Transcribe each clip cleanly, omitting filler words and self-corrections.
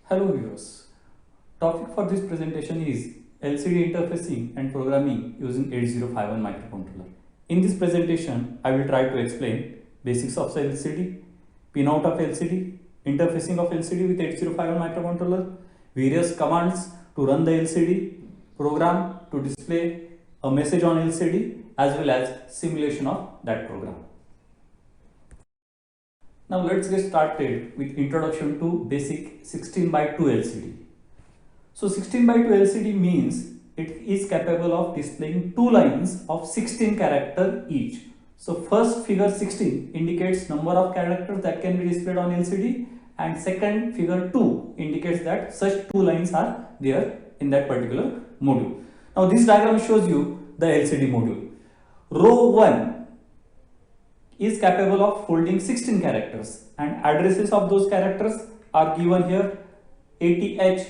Hello viewers. Topic for this presentation is LCD interfacing and programming using 8051 microcontroller. In this presentation, I will try to explain basics of LCD, pinout of LCD, interfacing of LCD with 8051 microcontroller, various commands to run the LCD, program to display a message on LCD, as well as simulation of that program. Now let's get started with introduction to basic 16 by 2 LCD. So 16 by 2 LCD means it is capable of displaying two lines of 16 characters each. So first figure 16 indicates number of characters that can be displayed on LCD, and second figure 2 indicates that such two lines are there in that particular module. Now this diagram shows you the LCD module. Row 1 is capable of holding 16 characters, and addresses of those characters are given here. 80H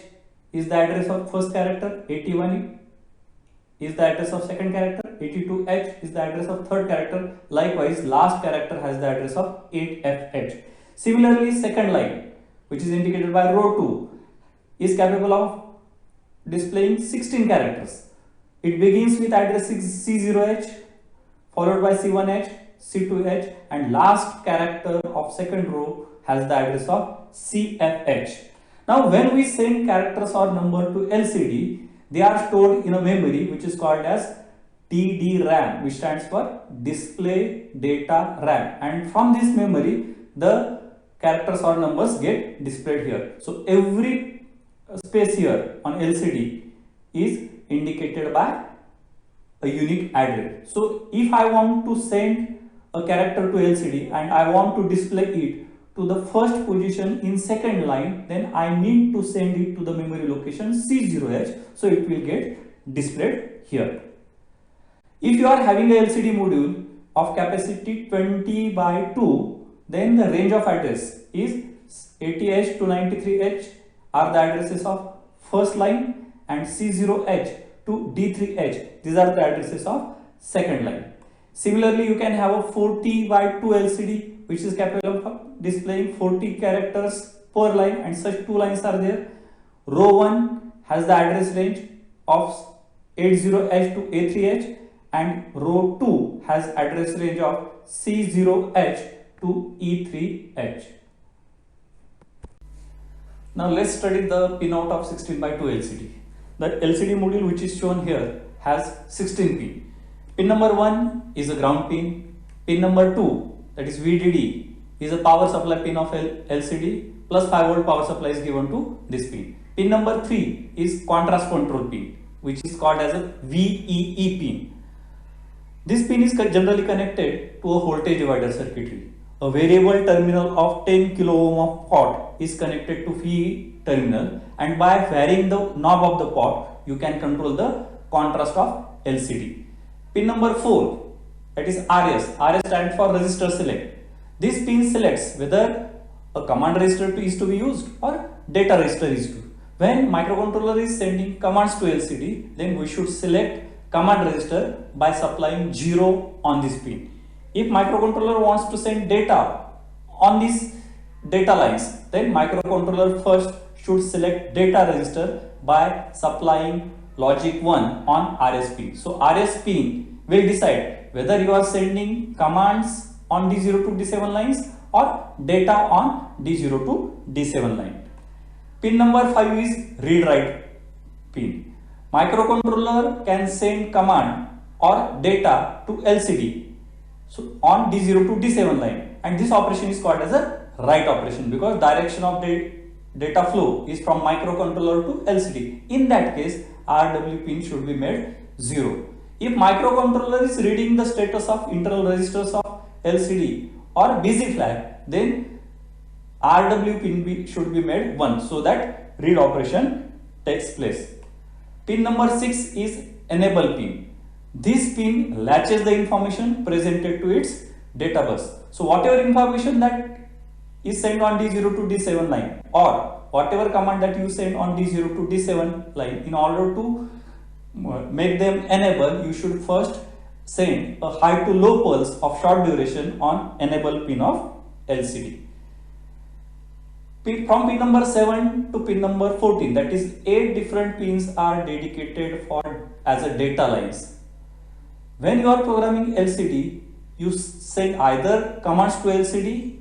is the address of first character, 81 is the address of second character, 82H is the address of third character. Likewise, last character has the address of 8FH. Similarly, second line, which is indicated by row 2, is capable of displaying 16 characters. It begins with address C0H followed by C1H, C2H, and last character of second row has the address of CFH. Now when we send characters or number to LCD, they are stored in a memory which is called as DDRAM, which stands for display data RAM, and from this memory the characters or numbers get displayed here. So every space here on LCD is indicated by a unique address. So if I want to send a character to LCD and I want to display it to the first position in second line, then I need to send it to the memory location C0H, so it will get displayed here. If you are having a LCD module of capacity 20 by 2, then the range of address is 80H to 93H are the addresses of first line, and C0H to D3H, these are the addresses of second line. Similarly, you can have a 40 by 2 LCD which is capable of displaying 40 characters per line, and such two lines are there. Row 1 has the address range of 80H to A3H, and row 2 has address range of C0H to E3H. Now let's study the pinout of 16 by 2 LCD. The LCD module which is shown here has 16 pins. Pin number 1 is a ground pin. Pin number 2, that is VDD, is a power supply pin of LCD, plus 5 volt power supply is given to this pin. Pin number 3 is contrast control pin, which is called as a VEE pin. This pin is generally connected to a voltage divider circuitry. A variable terminal of 10 kilo ohm of pot is connected to VEE terminal, and by varying the knob of the pot, you can control the contrast of LCD. Pin number 4, that is RS. RS stands for resistor select. This pin selects whether a command register is to be used or data register is used. When microcontroller is sending commands to LCD, then we should select command register by supplying 0 on this pin. If microcontroller wants to send data on these data lines, then microcontroller first should select data register by supplying logic 1 on RS pin. So RS pin will decide whether you are sending commands on D0 to D7 lines or data on D0 to D7 line. Pin number 5 is read-write pin. Microcontroller can send command or data to LCD, so on D0 to D7 line, and this operation is called as a write operation because direction of the data flow is from microcontroller to LCD. In that case, RW pin should be made 0. If microcontroller is reading the status of internal registers of LCD or busy flag, then RW pin should be made 1, so that read operation takes place. Pin number 6 is enable pin. This pin latches the information presented to its data bus. So whatever information that is sent on D0 to D7 line, or whatever command that you send on D0 to D7 line, in order to make them enable, you should first send a high to low pulse of short duration on enable pin of LCD. From pin number 7 to pin number 14, that is 8 different pins are dedicated for as a data lines. When you are programming LCD, you send either commands to LCD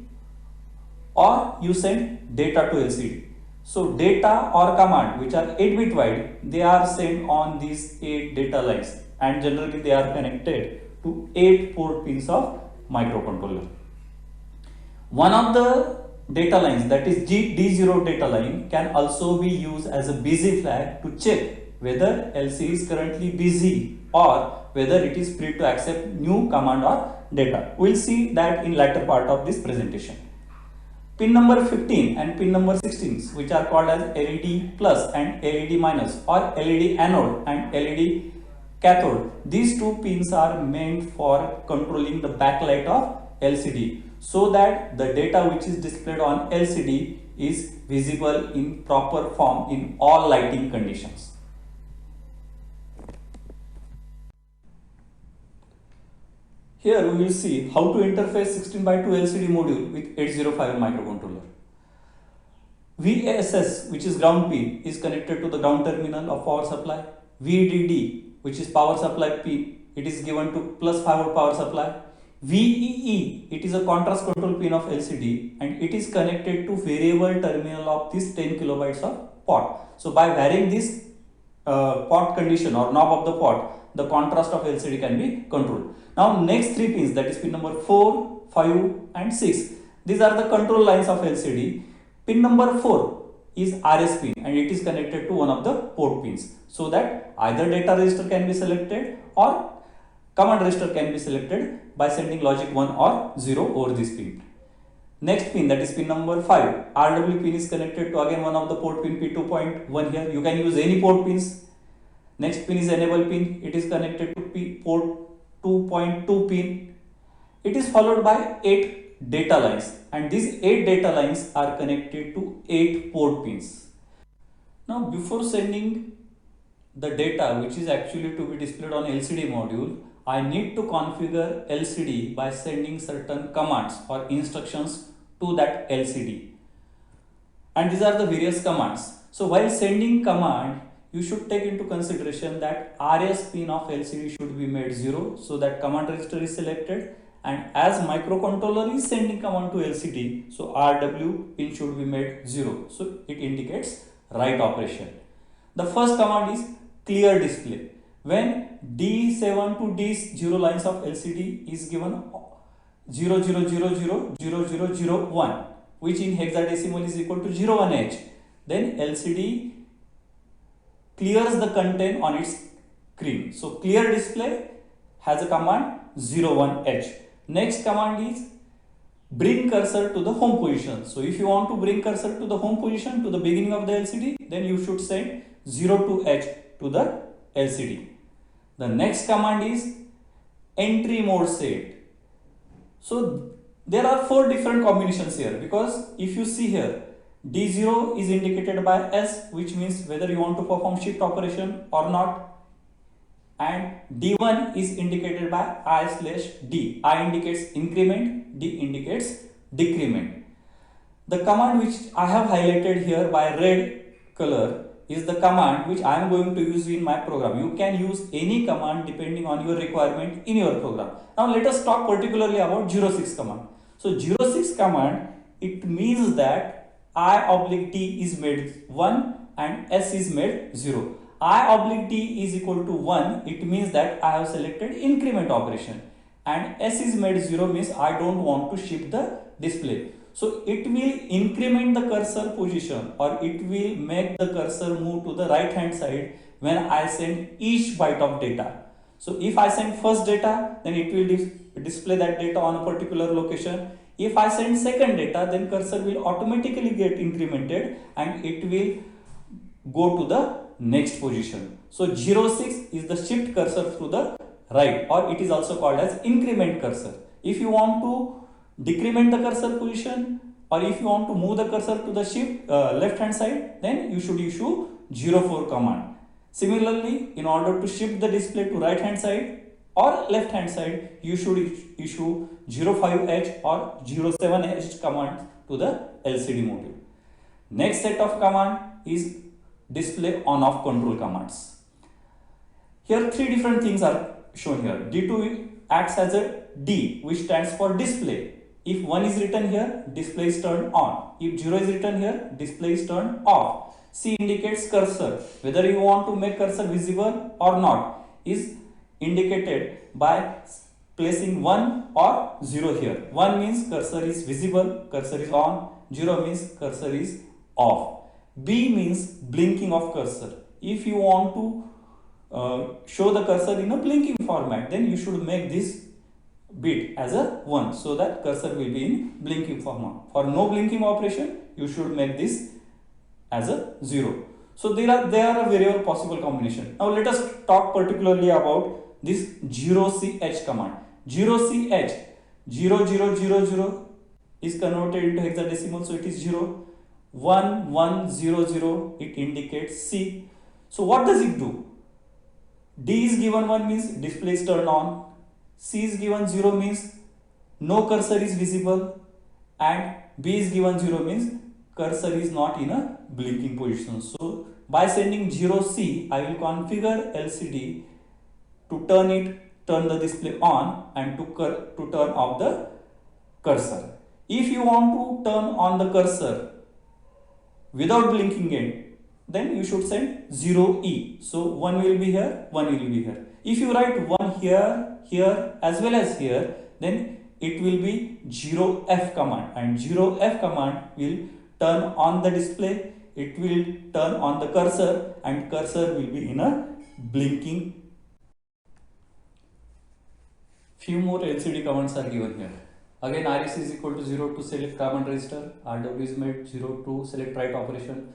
or you send data to LCD. So data or command which are 8-bit wide, they are sent on these 8 data lines, and generally they are connected to 8 port pins of microcontroller. One of the data lines, that is D0 data line, can also be used as a busy flag to check whether LCD is currently busy or whether it is free to accept new command or data. We will see that in latter part of this presentation. Pin number 15 and pin number 16, which are called as LED plus and LED minus, or LED anode and LED cathode. These two pins are meant for controlling the backlight of LCD, so that the data which is displayed on LCD is visible in proper form in all lighting conditions. Here we will see how to interface 16:2 LCD module with 8051 microcontroller. VSS, which is ground pin, is connected to the ground terminal of power supply. VDD, which is power supply pin, it is given to plus 5 volt power supply. VEE, it is a contrast control pin of LCD, and it is connected to variable terminal of this 10 kilobytes of pot. So by varying this pot condition or knob of the pot, the contrast of LCD can be controlled. Now next 3 pins, that is pin number 4, 5 and 6. These are the control lines of LCD. Pin number 4 is RS pin, and it is connected to one of the port pins, so that either data register can be selected or command register can be selected by sending logic 1 or 0 over this pin. Next pin, that is pin number 5, RW pin, is connected to again one of the port pin P2.1 here. You can use any port pins. Next pin is enable pin, it is connected to port 2.2 pin. It is followed by 8 data lines, and these 8 data lines are connected to 8 port pins. Now before sending the data which is actually to be displayed on LCD module, I need to configure LCD by sending certain commands or instructions to that LCD, and these are the various commands. So while sending command, you should take into consideration that RS pin of LCD should be made 0, so that command register is selected, and as microcontroller is sending command to LCD, so RW pin should be made 0, so it indicates write operation. The first command is clear display. When D7 to D0 lines of LCD is given 00000001, which in hexadecimal is equal to 01H, then LCD clears the content on its screen. So clear display has a command 01H. Next command is bring cursor to the home position. So if you want to bring cursor to the home position to the beginning of the LCD, then you should send 02H to the LCD. The next command is entry mode set. So there are 4 different combinations here, because if you see here, D0 is indicated by S, which means whether you want to perform shift operation or not, and D1 is indicated by I/D. I indicates increment, D indicates decrement. The command which I have highlighted here by red color is the command which I am going to use in my program. You can use any command depending on your requirement in your program. Now let us talk particularly about 06 command. So 06 command, it means that I/D is made 1 and S is made 0. I/D is equal to 1, it means that I have selected increment operation, and S is made 0 means I don't want to shift the display. So it will increment the cursor position, or it will make the cursor move to the right hand side when I send each byte of data. So if I send first data, then it will display that data on a particular location. If I send second data, then cursor will automatically get incremented and it will go to the next position. So 06 is the shift cursor to the right, or it is also called as increment cursor. If you want to decrement the cursor position, or if you want to move the cursor to the shift left hand side, then you should issue 04 command. Similarly, in order to shift the display to right hand side or left hand side, you should issue 05H or 07H command to the LCD module. Next set of command is display on off control commands. Here three different things are shown here. D2 acts as a D, which stands for display. If 1 is written here, display is turned on. If 0 is written here, display is turned off. C indicates cursor. Whether you want to make cursor visible or not is indicated by placing 1 or 0 here. 1 means cursor is visible, cursor is on. 0 means cursor is off. B means blinking of cursor. If you want to show the cursor in a blinking format, then you should make this bit as a 1 so that cursor will be in blinking format. For no blinking operation, you should make this as a 0. So there are a variable possible combination. Now let us talk particularly about this 0ch command. 0ch 0000 is converted into hexadecimal, so it is 0. 1100 it indicates C. So what does it do? D is given 1 means display is turned on. C is given 0 means no cursor is visible, and B is given 0 means cursor is not in a blinking position. So by sending 0C, I will configure LCD to turn the display on and to turn off the cursor. If you want to turn on the cursor without blinking it, then you should send 0E. So 1 will be here, 1 will be here. If you write 1 here, here as well as here, then it will be 0F command, and 0F command will turn on the display, it will turn on the cursor, and cursor will be in a blinking. Few more LCD commands are given here. Again, REC is equal to 0 to select command register, RW is made 0 to select write operation.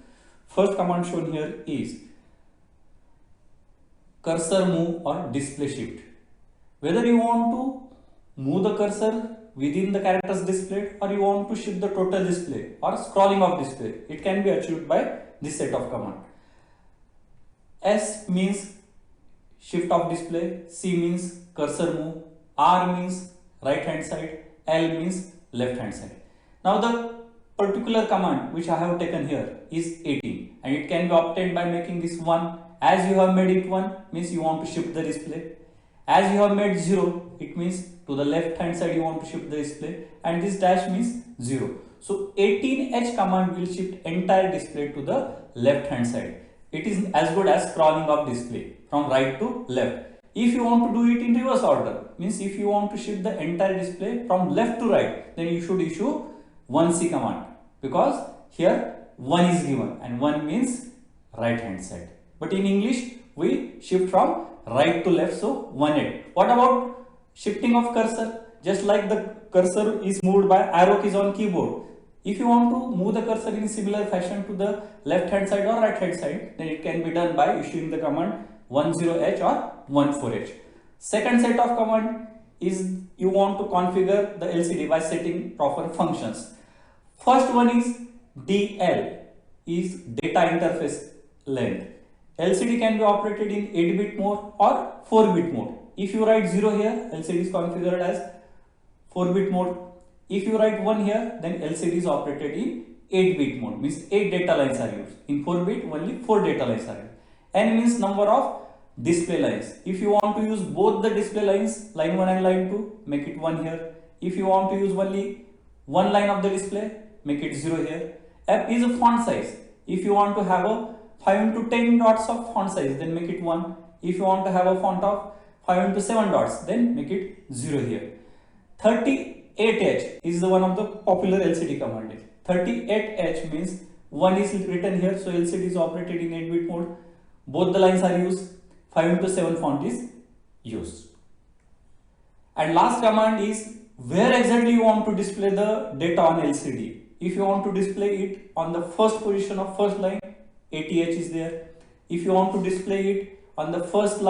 First command shown here is cursor move or display shift. Whether you want to move the cursor within the characters displayed, or you want to shift the total display or scrolling of display, it can be achieved by this set of command. S means shift of display, C means cursor move, R means right hand side, L means left hand side. Now the particular command which I have taken here is 18, and it can be obtained by making this 1. As you have made it 1 means you want to shift the display. As you have made 0, it means to the left hand side you want to shift the display, and this dash means 0. So 18H command will shift entire display to the left hand side. It is as good as scrolling of display from right to left. If you want to do it in reverse order, means if you want to shift the entire display from left to right, then you should issue 1C command, because here 1 is given and 1 means right hand side. But in English we shift from right to left, so 1A. What about shifting of cursor? Just like the cursor is moved by arrow keys on keyboard. If you want to move the cursor in similar fashion to the left hand side or right hand side, then it can be done by issuing the command 10H or 14H. Second set of command is you want to configure the LCD by setting proper functions. First one is DL, is data interface length. LCD can be operated in 8-bit mode or 4-bit mode. If you write 0 here, LCD is configured as 4-bit mode. If you write 1 here, then LCD is operated in 8-bit mode, means 8 data lines are used. In 4-bit, only 4 data lines are used. N means number of display lines. If you want to use both the display lines, line 1 and line 2, make it 1 here. If you want to use only one line of the display, make it 0 here. F is a font size. If you want to have a 5 into 10 dots of font size, then make it 1. If you want to have a font of 5 into 7 dots, then make it 0 here. 38H is the one of the popular LCD command. 38H means 1 is written here, so LCD is operated in 8-bit mode. Both the lines are used. 5 into 7 font is used. And last command is where exactly you want to display the data on LCD. If you want to display it on the first position of first line, ATH is there. If you want to display it on the first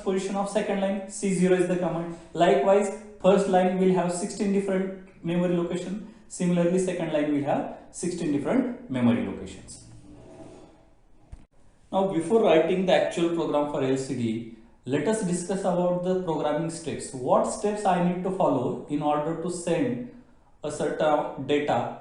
position of second line, C0 is the command. Likewise, first line will have 16 different memory locations. Similarly, second line will have 16 different memory locations. Now, before writing the actual program for LCD, let us discuss about the programming steps. What steps I need to follow in order to send a certain data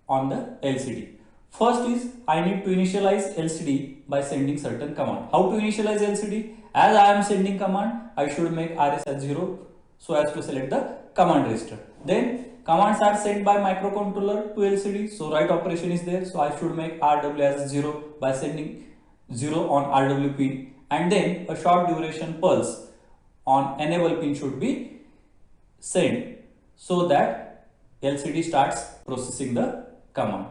on the LCD. First is I need to initialize LCD by sending certain command. How to initialize LCD? As I am sending command, I should make RS as 0 so as to select the command register. Then commands are sent by microcontroller to LCD, so write operation is there, so I should make RW as 0 by sending 0 on RW pin, and then a short duration pulse on enable pin should be sent so that LCD starts processing the command.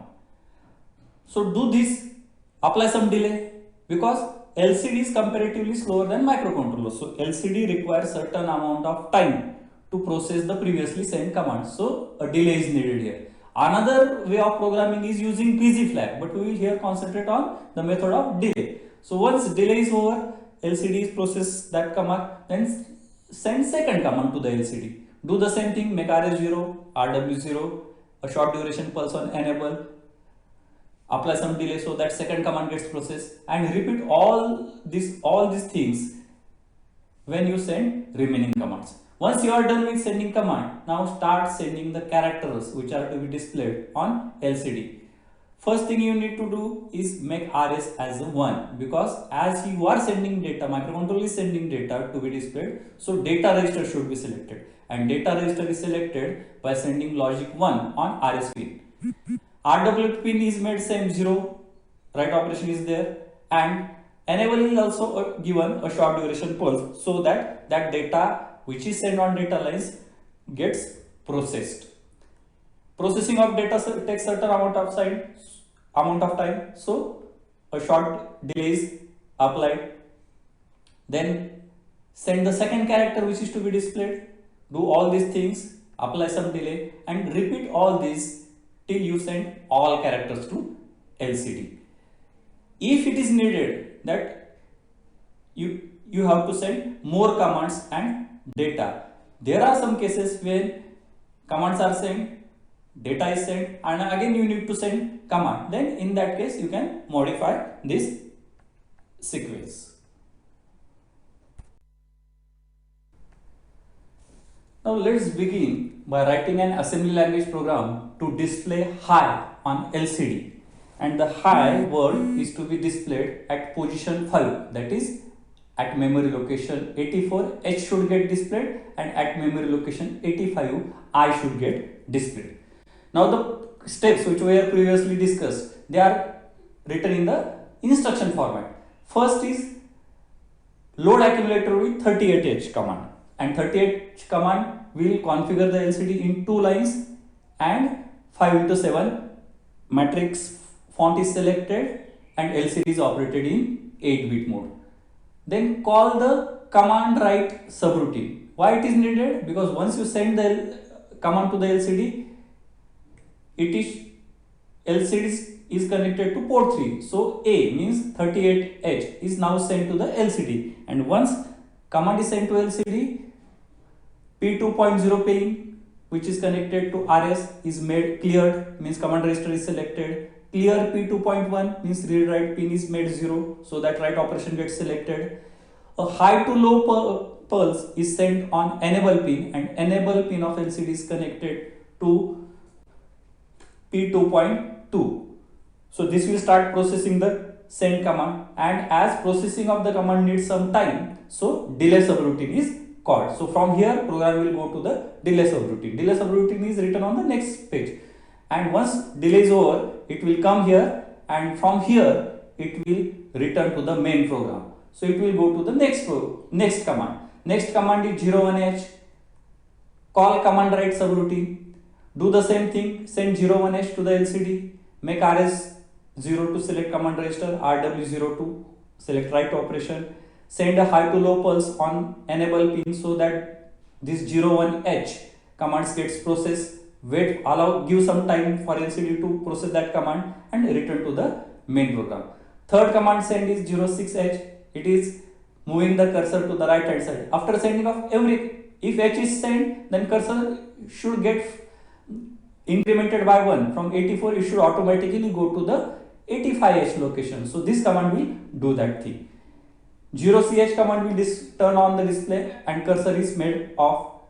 So do this, apply some delay, because LCD is comparatively slower than microcontroller. So LCD requires certain amount of time to process the previously sent command. So a delay is needed here. Another way of programming is using busy flag, but we will here concentrate on the method of delay. So once delay is over, LCD is process that command, then send second command to the LCD. Do the same thing, make RS0, RW0, a short duration pulse on enable, apply some delay so that second command gets processed, and repeat all these things when you send remaining commands. Once you are done with sending command, now start sending the characters which are to be displayed on LCD. First thing you need to do is make RS as 1, because as you are sending data, microcontroller is sending data to be displayed, so data register should be selected, and data register is selected by sending logic 1 on RS pin. RW pin is made same 0, write operation is there, and enable is also given a short duration pulse so that data which is sent on data lines gets processed. Processing of data takes certain amount of time, so a short delay is applied. Then send the second character which is to be displayed. Do all these things, apply some delay, and repeat all these till you send all characters to LCD. If it is needed that you have to send more commands and data. There are some cases where commands are sent, data is sent, and again you need to send command. Then in that case you can modify this sequence. Now let's begin by writing an assembly language program to display high on LCD, and the high word is to be displayed at position 5, that is at memory location 84 H should get displayed, and at memory location 85 I should get displayed. Now the steps which were previously discussed, they are written in the instruction format. First is load accumulator with 38H command, and 38H command will configure the LCD in 2 lines, and 5x7 matrix font is selected, and LCD is operated in 8-bit mode. Then call the command write subroutine. Why it is needed? Because once you send the command to the LCD, LCD is connected to port 3. So A means 38H is now sent to the LCD, and once command is sent to LCD, P2.0 pin which is connected to RS is made cleared, means command register is selected. Clear P2.1 means read write pin is made 0, so that write operation gets selected. A high to low pulse is sent on enable pin, and enable pin of LCD is connected to P2.2. So this will start processing the send command, and as processing of the command needs some time, so delay subroutine is called. So from here program will go to the delay subroutine. Delay subroutine is written on the next page, and once delay is over, it will come here, and from here it will return to the main program. So it will go to the next command. Next command is 01H. Call command write subroutine. Do the same thing. Send 01H to the LCD. Make RS0 to select command register. RW0 to select write operation. Send a high to low pulse on enable pin so that this 01H commands gets processed. Wait, give some time for LCD to process that command and return to the main program. Third command send is 06H. It is moving the cursor to the right hand side. After sending of if H is sent, then cursor should get incremented by 1. From 84 it should automatically go to the 85H location. So this command will do that thing. 0CH command will turn on the display and cursor is made off.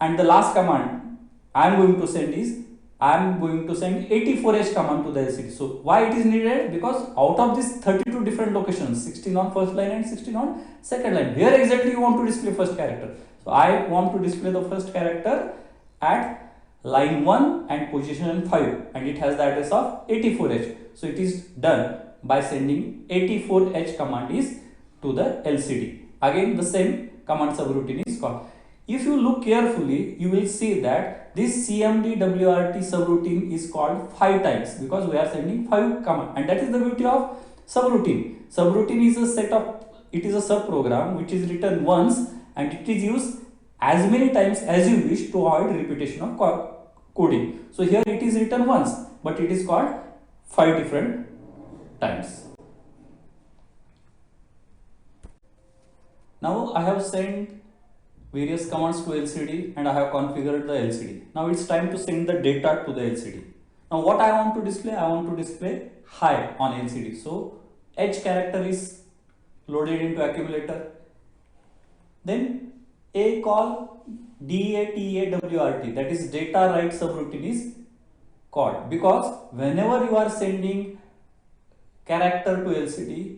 And the last command I am going to send is I am going to send 84H command to the LCD. So why it is needed? Because out of these 32 different locations, 16 on first line and 16 on second line, where exactly you want to display first character? So I want to display the first character at line 1 and position 5, and it has the address of 84H. So it is done by sending 84H command is to the LCD. Again the same command subroutine is called. If you look carefully, you will see that this CMD WRT subroutine is called 5 times because we are sending 5 commands, and that is the beauty of subroutine. Subroutine is a set of, it is a subprogram which is written once and it is used as many times as you wish to avoid repetition of coding. So here it is written once, but it is called 5 different times. Now I have sent various commands to LCD and I have configured the LCD. Now it's time to send the data to the LCD. Now what I want to display? I want to display high on LCD. So H character is loaded into accumulator. Then a call DATAWRT, that is data write subroutine is called, because whenever you are sending character to LCD,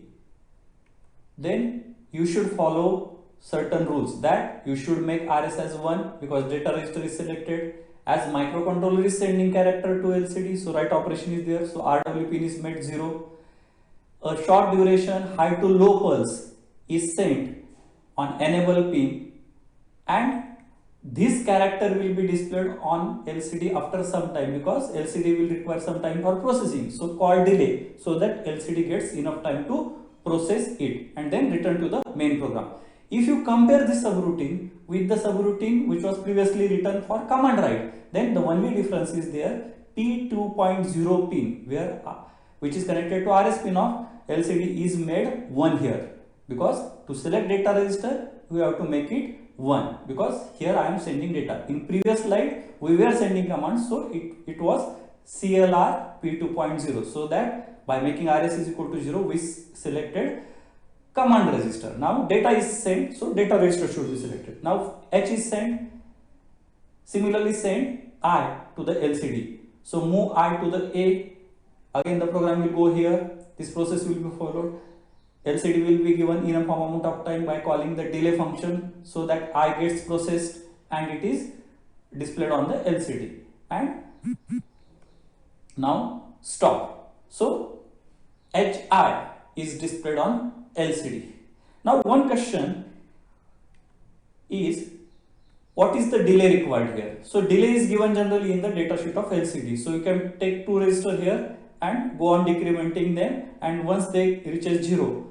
then you should follow certain rules, that you should make RS as 1 because data register is selected, as microcontroller is sending character to LCD, so write operation is there, so RW pin is made 0. A short duration high to low pulse is sent on enable pin, and this character will be displayed on LCD after some time because LCD will require some time for processing, so call delay, so that LCD gets enough time to process it and then return to the main program. If you compare this subroutine with the subroutine which was previously written for command write, then the only difference is there P2.0 pin, where which is connected to RS pin of LCD is made 1 here, because to select data register we have to make it 1, because here I am sending data. In previous slide we were sending commands, so it was CLR P2.0, so that by making RS is equal to 0 we selected command register. Now data is sent, so data register should be selected. Now H is sent, similarly send I to the LCD, so move I to the A, again the program will go here, this process will be followed. LCD will be given enough amount of time by calling the delay function, so that I gets processed and it is displayed on the LCD, and now stop. So HI is displayed on LCD. Now one question is, what is the delay required here? So delay is given generally in the datasheet of LCD. So you can take 2 registers here and go on decrementing them, and once they reaches 0,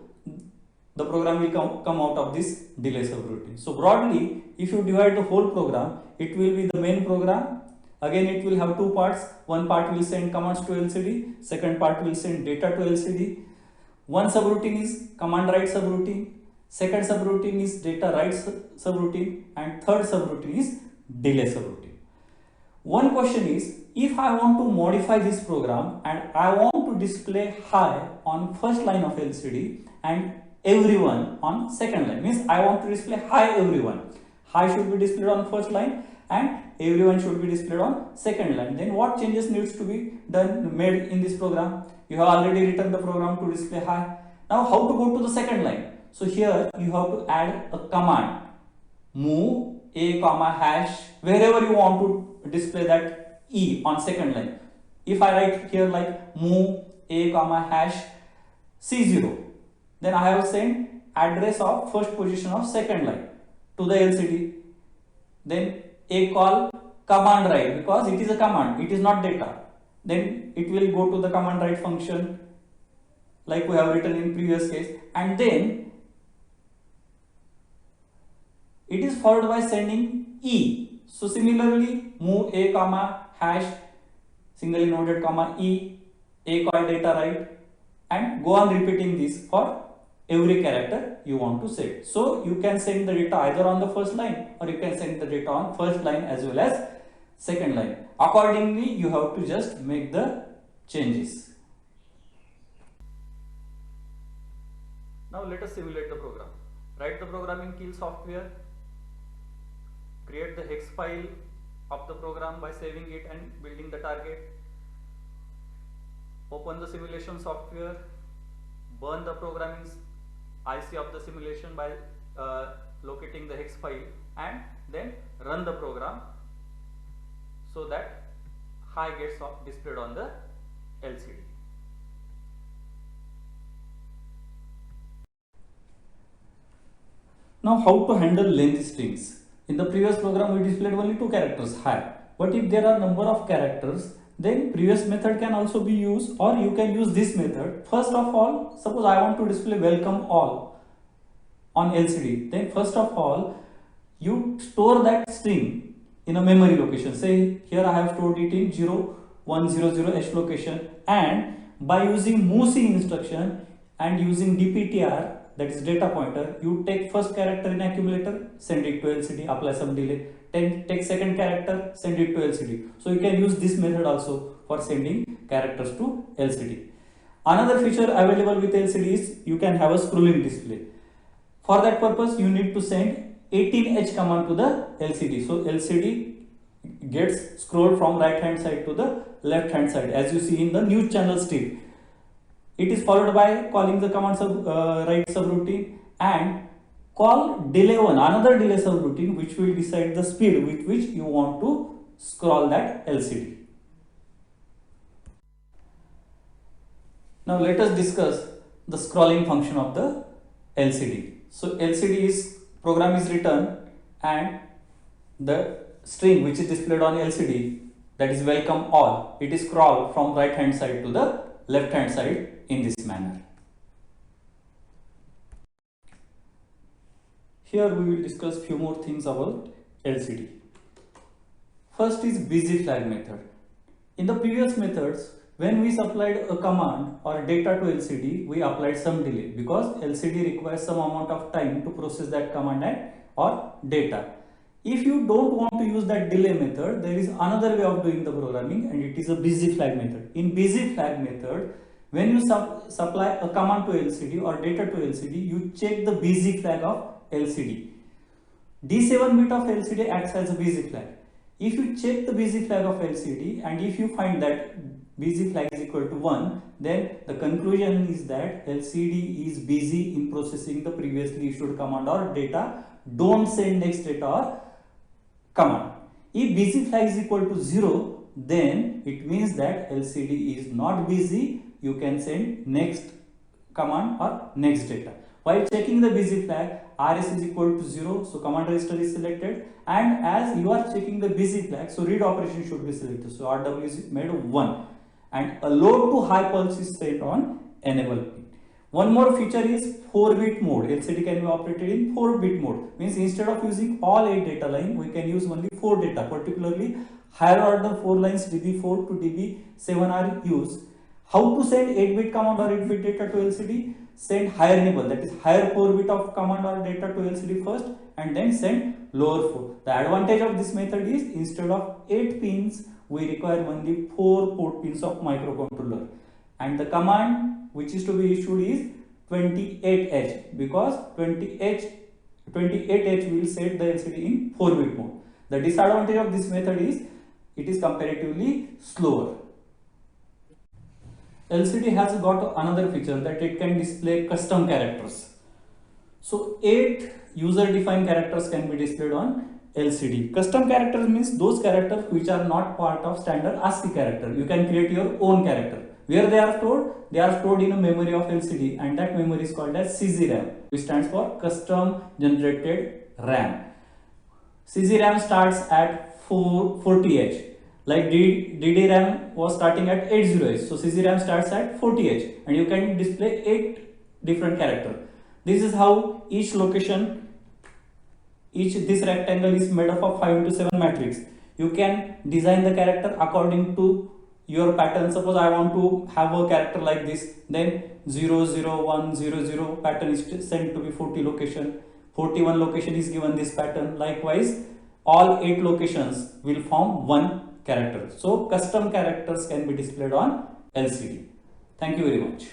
the program will come out of this delay subroutine. So broadly, if you divide the whole program, it will be the main program. Again, it will have 2 parts. One part will send commands to LCD, second part will send data to LCD. One subroutine is command write subroutine, second subroutine is data write subroutine, and third subroutine is delay subroutine. One question is, if I want to modify this program and I want to display high on first line of LCD and everyone on second line, means I want to display high everyone. High should be displayed on first line and everyone should be displayed on second line. Then what changes needs to be made in this program? You have already written the program to display high. Now how to go to the second line? So here you have to add a command, move a comma hash, wherever you want to display that E on second line. If I write here like move a comma hash C0, then I have sent address of first position of second line to the LCD. Then a call command write, because it is a command, it is not data. Then it will go to the command write function like we have written in previous case, and then it is followed by sending E. So similarly, move a comma hash singly noted comma E, a call data write, and go on repeating this for every character you want to set. So you can send the data either on the first line, or you can send the data on first line as well as second line. Accordingly, you have to just make the changes. Now let us simulate the program. Write the program in Keil software, create the hex file of the program by saving it and building the target. Open the simulation software, burn the program in IC of the simulation by locating the hex file, and then run the program so that high gets displayed on the LCD. Now, how to handle length strings? In the previous program we displayed only 2 characters high, but if there are number of characters, then previous method can also be used, or you can use this method. First of all, suppose I want to display welcome all on LCD, then first of all you store that string in a memory location. Say here I have stored it in 0100H location, and by using movc instruction and using DPTR, that is data pointer, you take first character in accumulator, send it to LCD, apply some delay, then take second character, send it to LCD. So you can use this method also for sending characters to LCD. Another feature available with LCD is you can have a scrolling display. For that purpose, you need to send 18H command to the LCD. So LCD gets scrolled from right hand side to the left hand side, as you see in the news channel strip. It is followed by calling the command write subroutine and call delay one, another delay subroutine, which will decide the speed with which you want to scroll that LCD. Now let us discuss the scrolling function of the LCD. So LCD program is written, and the string which is displayed on LCD, that is welcome all, it is scrolled from right hand side to the left hand side in this manner. Here we will discuss few more things about LCD. First is busy flag method. In the previous methods, when we supplied a command or data to LCD, we applied some delay because LCD requires some amount of time to process that command or data. If you don't want to use that delay method, there is another way of doing the programming, and it is a busy flag method. In busy flag method, when you supply a command to LCD or data to LCD, you check the busy flag of LCD. D7 bit of LCD acts as a busy flag. If you check the busy flag of LCD and if you find that busy flag is equal to 1, then the conclusion is that LCD is busy in processing the previously issued command or data. Don't send next data or command. If busy flag is equal to 0, then it means that LCD is not busy. You can send next command or next data. While checking the busy flag, RS is equal to 0, so command register is selected, and as you are checking the busy flag, so read operation should be selected, so RW is made 1, and a low to high pulse is set on enable pin. One more feature is 4-bit mode. LCD can be operated in 4-bit mode, means instead of using all 8 data line, we can use only 4 data, particularly higher order 4 lines DB4 to DB7 are used. How to send 8-bit command or 8-bit data to LCD? Send higher nibble, that is higher 4 bit of command or data to LCD first, and then send lower 4. The advantage of this method is instead of 8 pins, we require only 4 port pins of microcontroller, and the command which is to be issued is 28H, because 28H will set the LCD in 4-bit mode. The disadvantage of this method is it is comparatively slower. LCD has got another feature that it can display custom characters. So 8 user defined characters can be displayed on LCD. Custom characters means those characters which are not part of standard ASCII character. You can create your own character. Where they are stored? They are stored in a memory of LCD, and that memory is called as CZ-RAM, which stands for custom generated RAM. CZ-RAM starts at 40H. Like DD-RAM was starting at 80H, so CZ-RAM starts at 40H, and you can display 8 different characters. This is how each location, this rectangle is made up of 5x7 matrix. You can design the character according to your pattern. Suppose I want to have a character like this, then 00100 pattern is sent to be 40 location, 41 location is given this pattern. Likewise, all 8 locations will form one character. So custom characters can be displayed on LCD. Thank you very much.